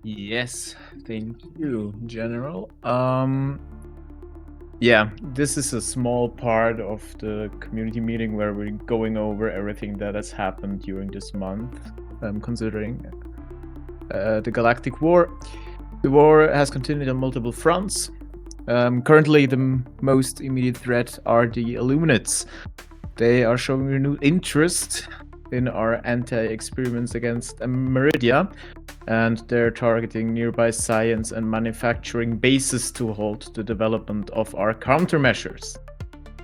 Yes, thank you, General. Yeah, this is a small part of the community meeting where we're going over everything that has happened during this month, considering the Galactic War. The war has continued on multiple fronts. Currently, the most immediate threat are the Illuminates. They are showing renewed interest in our anti-experiments against Meridia, and they're targeting nearby science and manufacturing bases to halt the development of our countermeasures.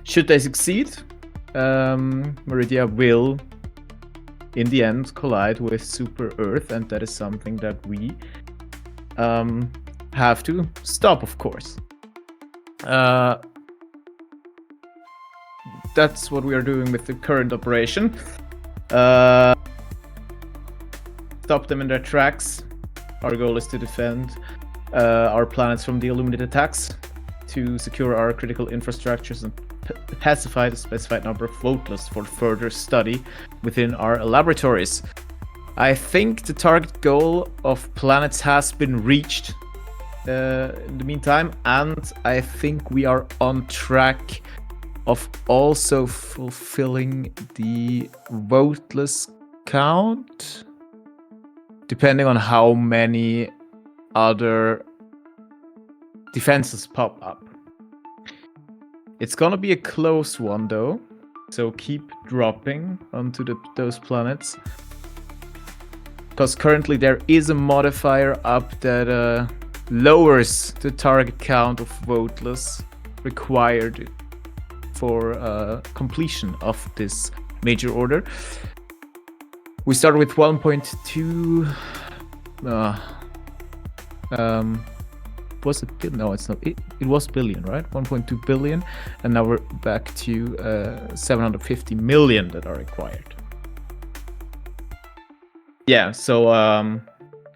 Should they succeed, Meridia will, in the end, collide with Super Earth, and that is something that we have to stop, of course. That's what we are doing with the current operation. Stop them in their tracks. Our goal is to defend our planets from the Illuminate attacks, to secure our critical infrastructures and pacify the specified number of voteless for further study within our laboratories. I think the target goal of planets has been reached in the meantime, and I think we are on track of also fulfilling the voteless count, depending on how many other defenses pop up. It's gonna be a close one though, so keep dropping onto those planets, because currently there is a modifier up that lowers the target count of voteless required for completion of this major order. We start with 1.2. Was it billion? No, it's not. It was billion, right? 1.2 billion, and now we're back to 750 million that are required. Yeah. So our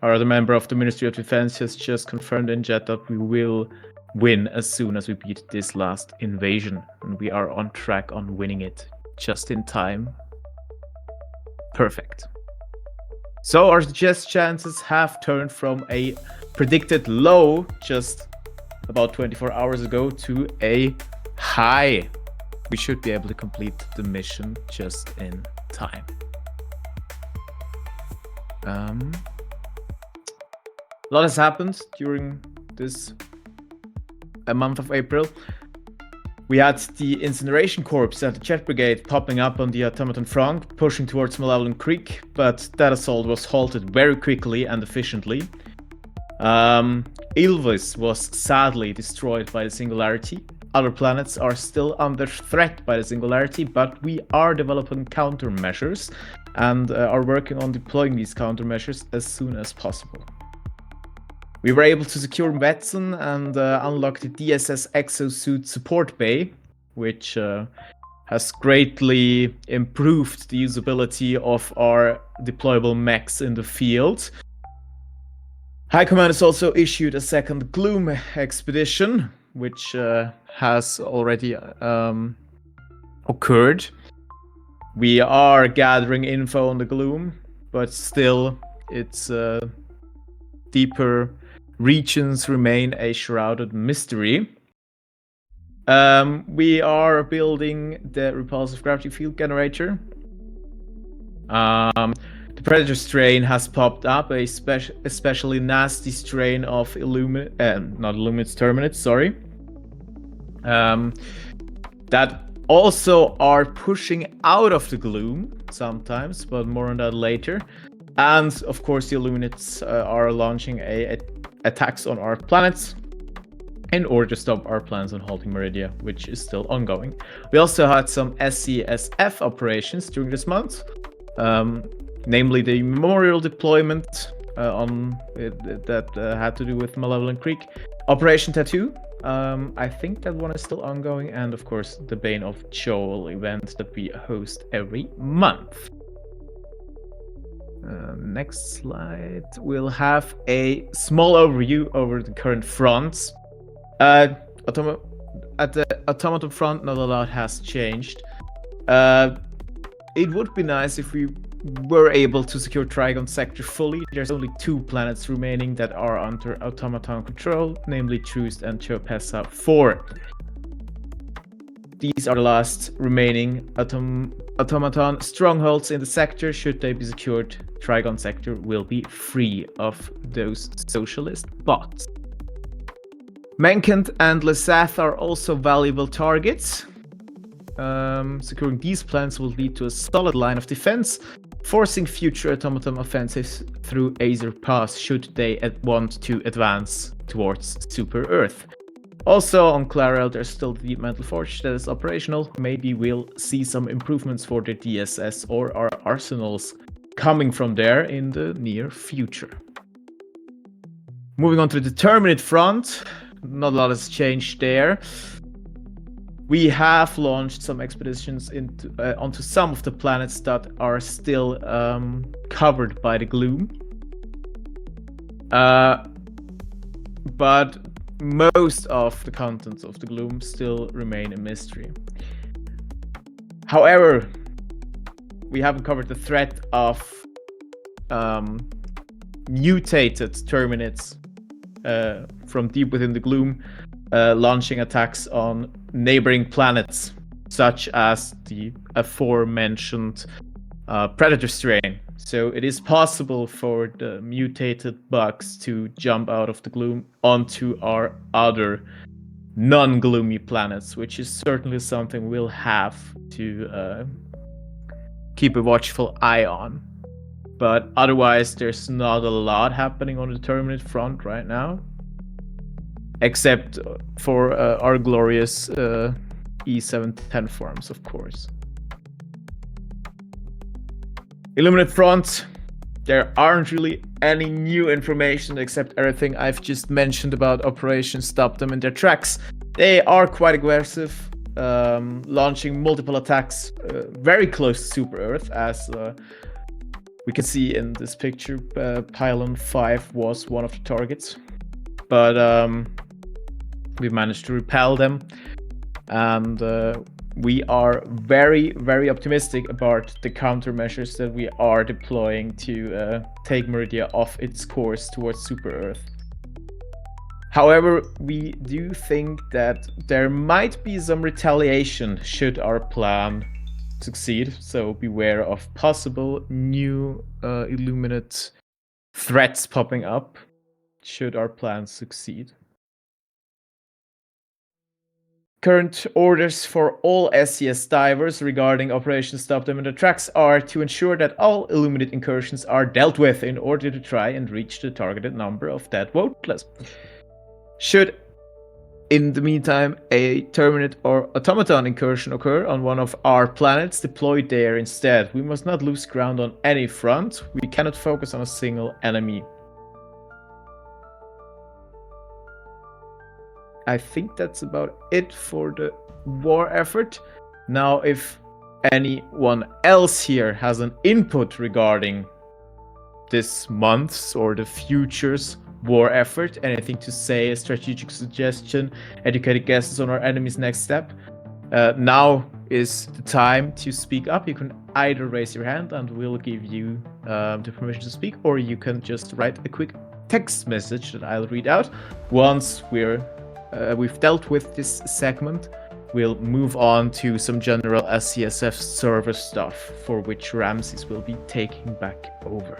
other member of the Ministry of Defense has just confirmed in chat that we will win as soon as we beat this last invasion, and we are on track on winning it just in time. Perfect. So our chess chances have turned from a predicted low just about 24 hours ago to a high. We should be able to complete the mission just in time. A lot has happened during this month of April. We had the Incineration Corps and the Jet Brigade popping up on the Automaton front, pushing towards Malevolent Creek, but that assault was halted very quickly and efficiently. Ilvis was sadly destroyed by the Singularity. Other planets are still under threat by the Singularity, but we are developing countermeasures and are working on deploying these countermeasures as soon as possible. We were able to secure Vetson and unlock the DSS Exosuit support bay, which has greatly improved the usability of our deployable mechs in the field. High Command has also issued a second Gloom expedition, which has already occurred. We are gathering info on the Gloom, but still its deeper regions remain a shrouded mystery. We are building the repulsive gravity field generator. The Predator strain has popped up, a especially nasty strain of not Illuminates, Terminates, sorry. That also are pushing out of the Gloom sometimes, but more on that later. And of course, the Illuminates are launching attacks on our planets in order to stop our plans on halting Meridia, which is still ongoing. We also had some SCSF operations during this month, namely the memorial deployment that had to do with Malevolent Creek. Operation Tattoo, I think that one is still ongoing, and of course the Bane of Joel event that we host every month. Next slide. We'll have a small overview over the current fronts. At the Automaton front, not a lot has changed. It would be nice if we were able to secure Trigon Sector fully. There's only 2 planets remaining that are under automaton control, namely Troost and Chopessa 4. These are the last remaining automaton strongholds in the sector. Should they be secured, Trigon Sector will be free of those socialist bots. Menkent and Lesath are also valuable targets. Securing these planets will lead to a solid line of defense, forcing future automaton offensives through Aether Pass should they want to advance towards Super Earth. Also on Clarel, there's still the Deep Mantle Forge that is operational. Maybe we'll see some improvements for the DSS or our arsenals coming from there in the near future. Moving on to the Terminate front, not a lot has changed there. We have launched some expeditions onto some of the planets that are still covered by the gloom. But most of the contents of the gloom still remain a mystery. However, we haven't covered the threat of mutated Terminates from deep within the gloom launching attacks on neighboring planets, such as the aforementioned Predator strain. So it is possible for the mutated bugs to jump out of the gloom onto our other non-gloomy planets, which is certainly something we'll have to keep a watchful eye on. But otherwise, there's not a lot happening on the Terminate front right now, except for our glorious E710 farms, of course. Illuminate front, there aren't really any new information except everything I've just mentioned about Operation Stop Them in Their Tracks. They are quite aggressive, launching multiple attacks very close to Super Earth, as we can see in this picture. Pylon 5 was one of the targets, but we managed to repel them, and we are very, very optimistic about the countermeasures that we are deploying to take Meridia off its course towards Super Earth. However, we do think that there might be some retaliation should our plan succeed, so beware of possible new Illuminate threats popping up should our plan succeed. Current orders for all SCS divers regarding Operation Stop Them in Their Tracks are to ensure that all Illuminate incursions are dealt with in order to try and reach the targeted number of dead voteless. Should, in the meantime, a Terminate or Automaton incursion occur on one of our planets, deploy there instead. We must not lose ground on any front. We cannot focus on a single enemy. I think that's about it for the war effort. Now, if anyone else here has an input regarding this month's or the future's war effort, anything to say, a strategic suggestion, educated guesses on our enemy's next step, now is the time to speak up. You can either raise your hand and we'll give you the permission to speak, or you can just write a quick text message that I'll read out. Once we've dealt with this segment, we'll move on to some general SCSF server stuff, for which Ramses will be taking back over.